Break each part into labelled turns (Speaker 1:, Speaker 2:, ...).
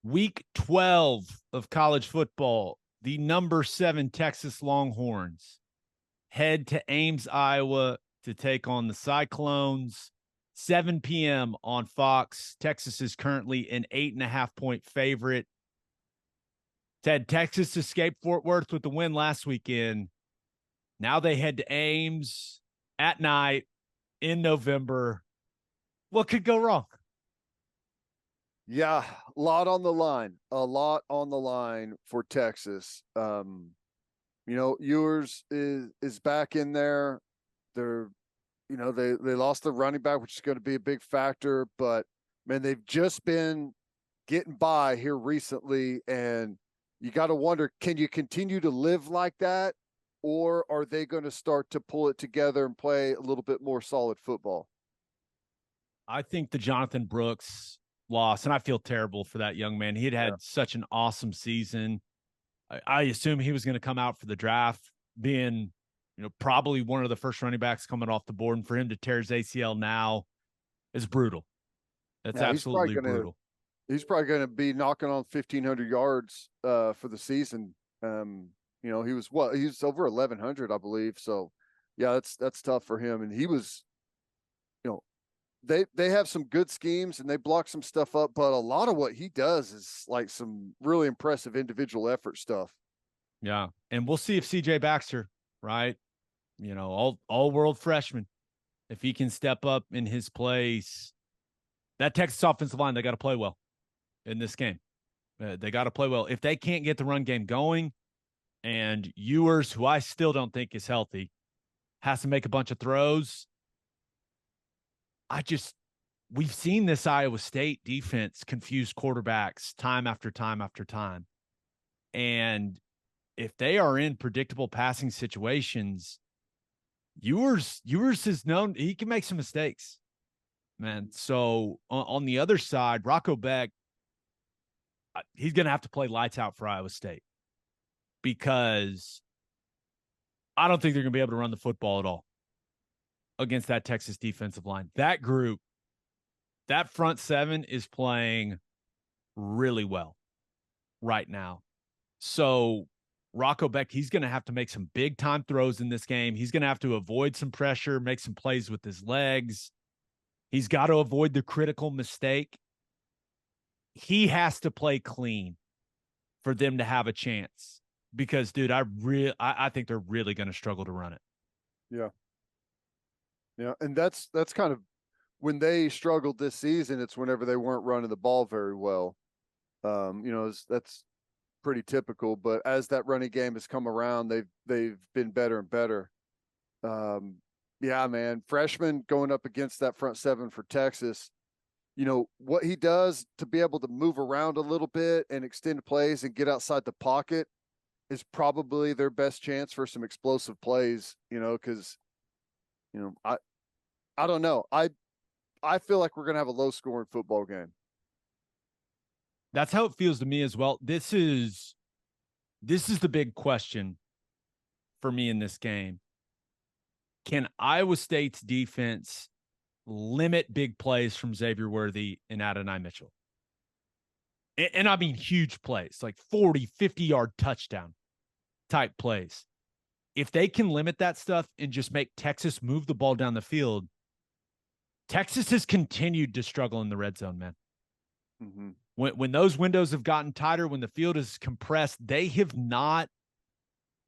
Speaker 1: Week 12 of college football, the number 7 Texas Longhorns head to Ames, Iowa to take on the Cyclones. 7 p.m. on Fox. Texas is currently an 8.5-point favorite. Ted, Texas escaped Fort Worth with the win last weekend. Now they head to Ames at night in November. What could go wrong?
Speaker 2: Yeah, a lot on the line. A lot on the line for Texas. Ewers is back in there. They're, they lost the running back, which is going to be a big factor. But man, they've just been getting by here recently, and you got to wonder: can you continue to live like that, or are they going to start to pull it together and play a little bit more solid football?
Speaker 1: I think the Jonathan Brooks loss, and I feel terrible for that young man. He had
Speaker 2: Yeah.
Speaker 1: had such an awesome season. I assume he was going to come out for the draft, being, probably one of the first running backs coming off the board. And for him to tear his ACL now is brutal. That's
Speaker 2: Yeah,
Speaker 1: absolutely brutal.
Speaker 2: he's probably going to be knocking on 1,500 yards for the season. He was over 1,100, I believe. So, yeah, that's tough for him. And he was, they have some good schemes and they block some stuff up, but a lot of what he does is like some really impressive individual effort stuff.
Speaker 1: Yeah, and we'll see if CJ Baxter, right? All world freshman, if he can step up in his place. That Texas offensive line, they got to play well in this game. They got to play well. If they can't get the run game going, and Ewers, who I still don't think is healthy, has to make a bunch of throws. We've seen this Iowa State defense confuse quarterbacks time after time after time. And if they are in predictable passing situations, Ewers is known, he can make some mistakes, man. So on the other side, Rocco Beck, he's going to have to play lights out for Iowa State, because I don't think they're going to be able to run the football at all against that Texas defensive line. That group, that front seven is playing really well right now. So Rocco Beck, he's going to have to make some big time throws in this game. He's going to have to avoid some pressure, make some plays with his legs. He's got to avoid the critical mistake. He has to play clean for them to have a chance, because, dude, I think they're really going to struggle to run it.
Speaker 2: Yeah. Yeah. And that's kind of when they struggled this season. It's whenever they weren't running the ball very well. That's pretty typical, but as that running game has come around, they've been better and better. Yeah, man, freshman going up against that front seven for Texas, what he does to be able to move around a little bit and extend plays and get outside the pocket is probably their best chance for some explosive plays, because, I don't know. I feel like we're going to have a low scoring football game.
Speaker 1: That's how it feels to me as well. This is the big question for me in this game. Can Iowa State's defense limit big plays from Xavier Worthy and Adonai Mitchell? And I mean huge plays, like 40, 50-yard touchdown type plays. If they can limit that stuff and just make Texas move the ball down the field, Texas has continued to struggle in the red zone, man.
Speaker 2: Mm-hmm.
Speaker 1: When those windows have gotten tighter, when the field is compressed, they've not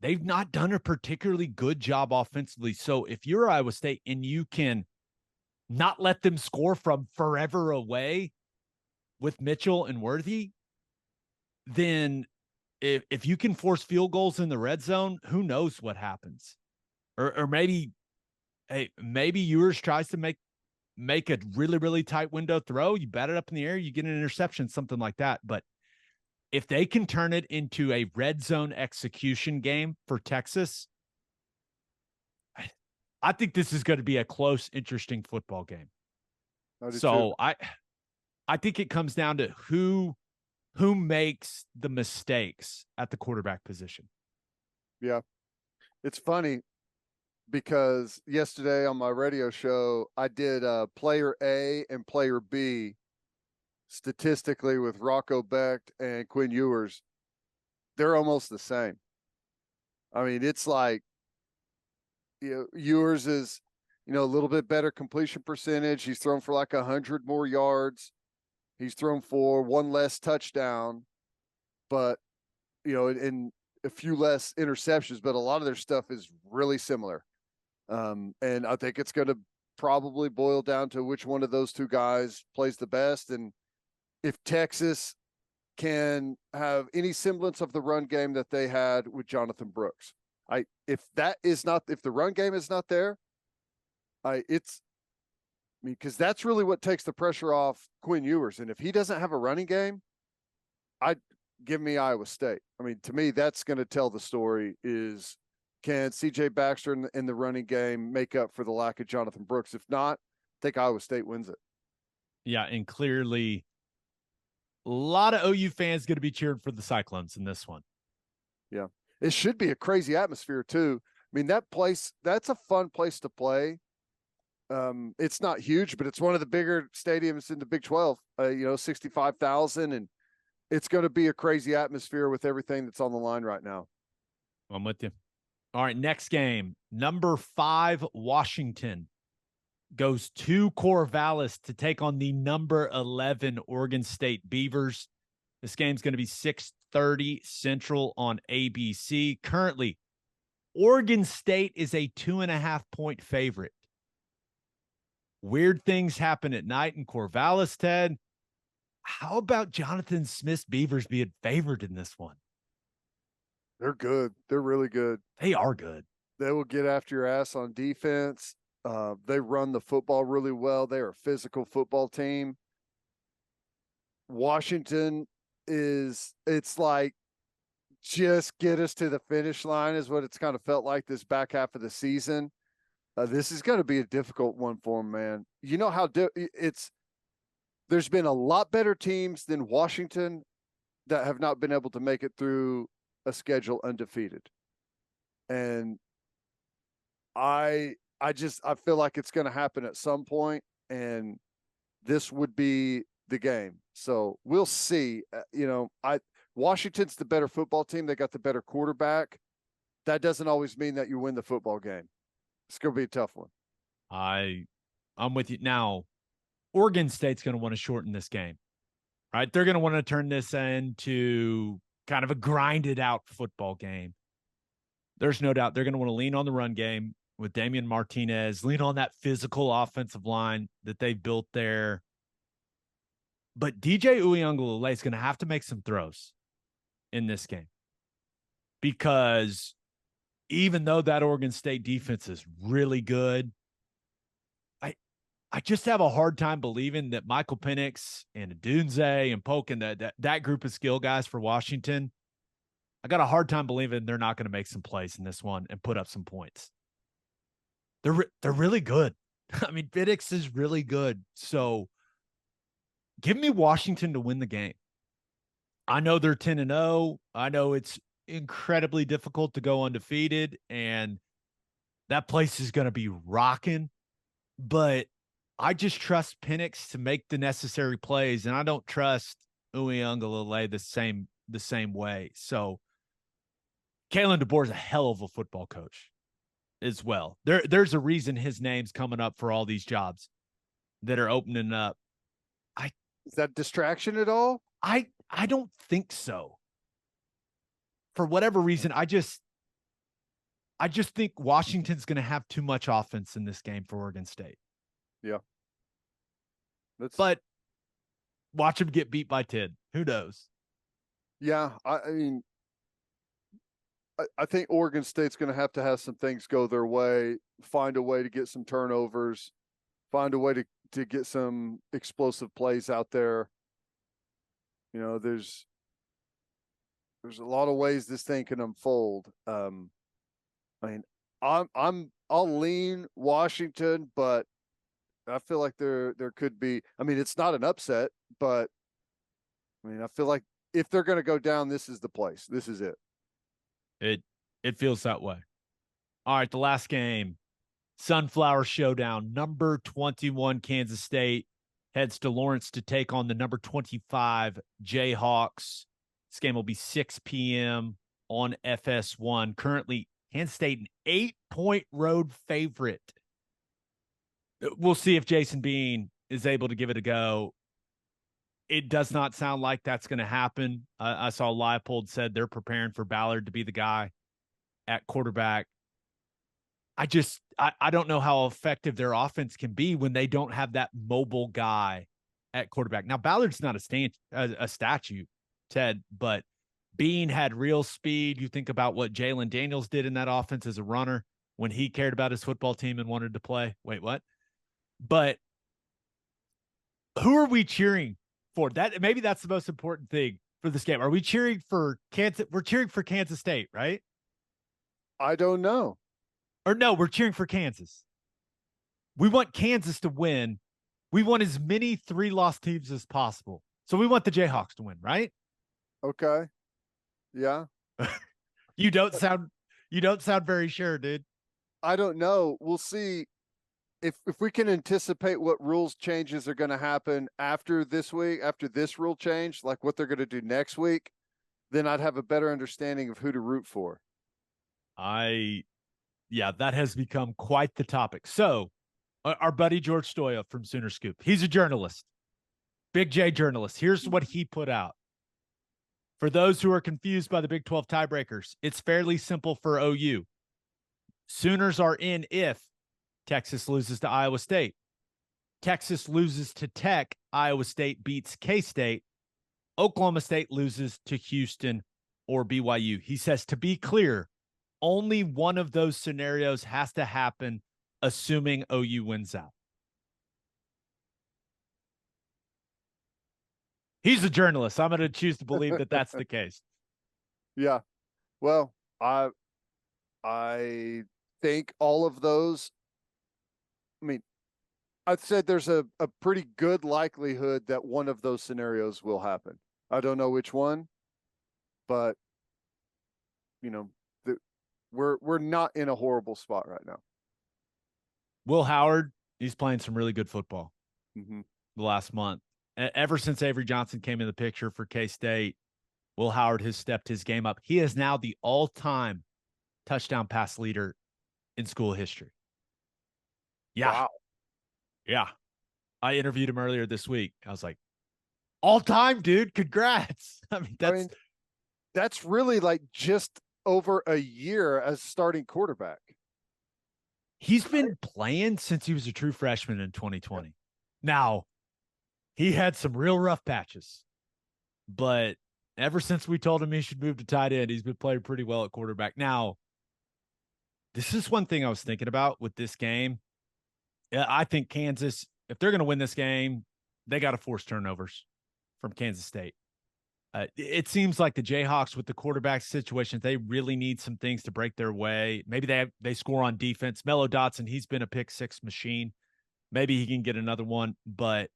Speaker 1: done a particularly good job offensively. So if you're Iowa State and you can not let them score from forever away with Mitchell and Worthy, then if you can force field goals in the red zone, who knows what happens? Or maybe Ewers tries to make a really, really tight window throw. You bat it up in the air, you get an interception, something like that. But if they can turn it into a red zone execution game for Texas, I think this is going to be a close, interesting football game. So I think it comes down to who makes the mistakes at the quarterback position.
Speaker 2: Yeah. It's funny because yesterday on my radio show, I did player A and player B. statistically with Rocco Becht and Quinn Ewers, they're almost the same. I mean, it's like, Ewers is, a little bit better completion percentage. He's thrown for like 100 more yards. He's thrown for one less touchdown, but, and a few less interceptions, but a lot of their stuff is really similar. And I think it's going to probably boil down to which one of those two guys plays the best. And if Texas can have any semblance of the run game that they had with Jonathan Brooks, if the run game is not there, because that's really what takes the pressure off Quinn Ewers. And if he doesn't have a running game, I'd give me Iowa State. I mean, to me, that's going to tell the story is, can CJ Baxter in the running game make up for the lack of Jonathan Brooks? If not, I think Iowa State wins it.
Speaker 1: Yeah, and clearly a lot of OU fans going to be cheering for the Cyclones in this one.
Speaker 2: Yeah. It should be a crazy atmosphere too. I mean, that's a fun place to play. It's not huge, but it's one of the bigger stadiums in the Big 12, 65,000, and it's going to be a crazy atmosphere with everything that's on the line right now.
Speaker 1: I'm with you. All right, next game, number 5, Washington goes to Corvallis to take on the number 11 Oregon State Beavers. This game's going to be 6:30 Central on ABC. Currently, Oregon State is a 2.5-point favorite. Weird things happen at night in Corvallis, Ted. How about Jonathan Smith's Beavers being favored in this one?
Speaker 2: They're good. They're really good.
Speaker 1: They are good.
Speaker 2: They will get after your ass on defense. They run the football really well. They are a physical football team. Washington it's like, just get us to the finish line is what it's kind of felt like this back half of the season. This is going to be a difficult one for them, man. You know how there's been a lot better teams than Washington that have not been able to make it through a schedule undefeated. And I feel like it's going to happen at some point, and this would be the game. So we'll see. Washington's the better football team. They got the better quarterback. That doesn't always mean that you win the football game. It's going to be a tough one.
Speaker 1: I'm with you. Now, Oregon State's going to want to shorten this game, right? They're going to want to turn this into kind of a grinded out football game. There's no doubt they're going to want to lean on the run game with Damian Martinez, lean on that physical offensive line that they've built there. But DJ Uiagalelei is going to have to make some throws in this game, because even though that Oregon State defense is really good, I just have a hard time believing that Michael Penix and Dunze and Polk and that group of skill guys for Washington, I got a hard time believing they're not going to make some plays in this one and put up some points. They're really good. I mean, Penix is really good. So give me Washington to win the game. I know they're 10-0. I know it's incredibly difficult to go undefeated, and that place is going to be rocking, but I just trust Penix to make the necessary plays, and I don't trust Uiagalelei the same way. So Kalen DeBoer is a hell of a football coach as well. There's a reason his name's coming up for all these jobs that are opening up.
Speaker 2: Is that distraction at all?
Speaker 1: I don't think so. For whatever reason, I just think Washington's going to have too much offense in this game for Oregon State.
Speaker 2: Yeah.
Speaker 1: But watch them get beat by 10. Who knows?
Speaker 2: Yeah, I mean, I think Oregon State's going to have some things go their way, find a way to get some turnovers, find a way to get some explosive plays out there. There's a lot of ways this thing can unfold. I mean, I'll lean Washington, but I feel like there could be. I mean, it's not an upset, but I mean, I feel like if they're going to go down, this is the place. This is it.
Speaker 1: It feels that way. All right, the last game, Sunflower Showdown, number 21 Kansas State heads to Lawrence to take on the number 25 Jayhawks. This game will be 6 p.m. on FS1. Currently, Kansas State an 8-point road favorite. We'll see if Jason Bean is able to give it a go. It does not sound like that's going to happen. I saw Leipold said they're preparing for Ballard to be the guy at quarterback. I don't know how effective their offense can be when they don't have that mobile guy at quarterback. Now, Ballard's not a statue, Ted, but Bean had real speed. You think about what Jalen Daniels did in that offense as a runner when he cared about his football team and wanted to play. Wait, what? But who are we cheering for? That maybe that's the most important thing for this game. Are we cheering for Kansas? We're cheering for Kansas State, right?
Speaker 2: I don't know.
Speaker 1: Or no, we're cheering for Kansas. We want Kansas to win. We want as many 3-loss teams as possible. So we want the Jayhawks to win, right?
Speaker 2: Okay. Yeah.
Speaker 1: You don't sound very sure, dude.
Speaker 2: I don't know. We'll see if we can anticipate what rules changes are going to happen after this week, after this rule change, like what they're going to do next week, then I'd have a better understanding of who to root for.
Speaker 1: Yeah, that has become quite the topic. So our buddy George Stoya from Sooner Scoop, he's a journalist, Big J journalist. Here's what he put out. For those who are confused by the Big 12 tiebreakers, it's fairly simple for OU. Sooners are in if Texas loses to Iowa State. Texas loses to Tech. Iowa State beats K-State. Oklahoma State loses to Houston or BYU. He says, to be clear, only one of those scenarios has to happen, assuming OU wins out. He's a journalist. I'm going to choose to believe that that's the case.
Speaker 2: Yeah. Well, I think all of those, I mean, I'd said there's a pretty good likelihood that one of those scenarios will happen. I don't know which one, but you know, we're not in a horrible spot right now.
Speaker 1: Will Howard, he's playing some really good football
Speaker 2: the
Speaker 1: last month. Ever since Avery Johnson came in the picture for K-State, Will Howard has stepped his game up. He is now the all-time touchdown pass leader in school history. Yeah.
Speaker 2: Wow.
Speaker 1: Yeah. I interviewed him earlier this week. I was like, all-time, dude. Congrats. I mean,
Speaker 2: that's really like just over a year as starting quarterback.
Speaker 1: He's been playing since he was a true freshman in 2020. Yep. Now, he had some real rough patches, but ever since we told him he should move to tight end, he's been playing pretty well at quarterback. Now, this is one thing I was thinking about with this game. I think Kansas, if they're going to win this game, they got to force turnovers from Kansas State. It seems like the Jayhawks with the quarterback situation, they really need some things to break their way. Maybe they score on defense. Mello Dotson, he's been a pick-6 machine. Maybe he can get another one, but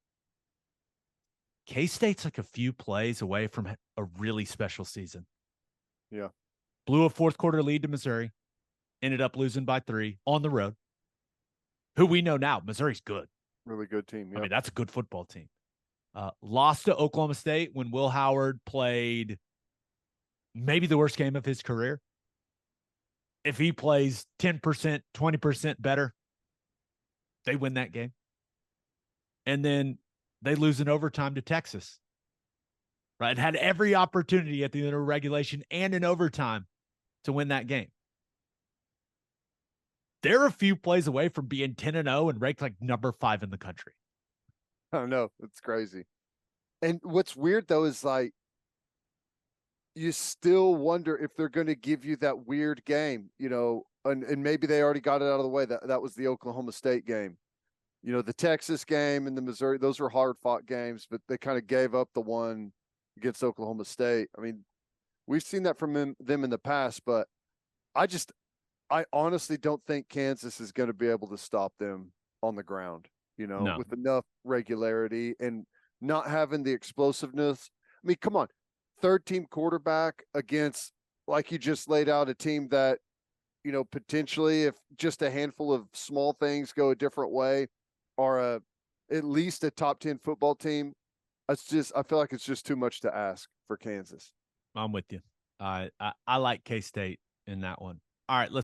Speaker 1: K-State's like a few plays away from a really special season.
Speaker 2: Yeah.
Speaker 1: Blew a fourth-quarter lead to Missouri, ended up losing by 3 on the road. Who we know now, Missouri's good.
Speaker 2: Really good team. Yeah.
Speaker 1: I mean, that's a good football team. Lost to Oklahoma State when Will Howard played maybe the worst game of his career. If he plays 10%, 20% better, they win that game. And then they lose in overtime to Texas. Right? Had every opportunity at the end of regulation and in overtime to win that game. They're a few plays away from being 10-0 and ranked like number 5 in the country.
Speaker 2: I don't know. It's crazy. And what's weird though is like you still wonder if they're going to give you that weird game, you know, and maybe they already got it out of the way. That was the Oklahoma State game. You know, the Texas game and the Missouri, those were hard fought games, but they kind of gave up the one against Oklahoma State. I mean, we've seen that from them in the past, but I honestly don't think Kansas is going to be able to stop them on the ground, you know, with enough regularity and not having the explosiveness. I mean, come on, third team quarterback against, like you just laid out, a team that, you know, potentially if just a handful of small things go a different way are a at least a top 10 football team, I feel like it's just too much to ask for Kansas.
Speaker 1: I'm with you. I like K-State in that one. All right, let's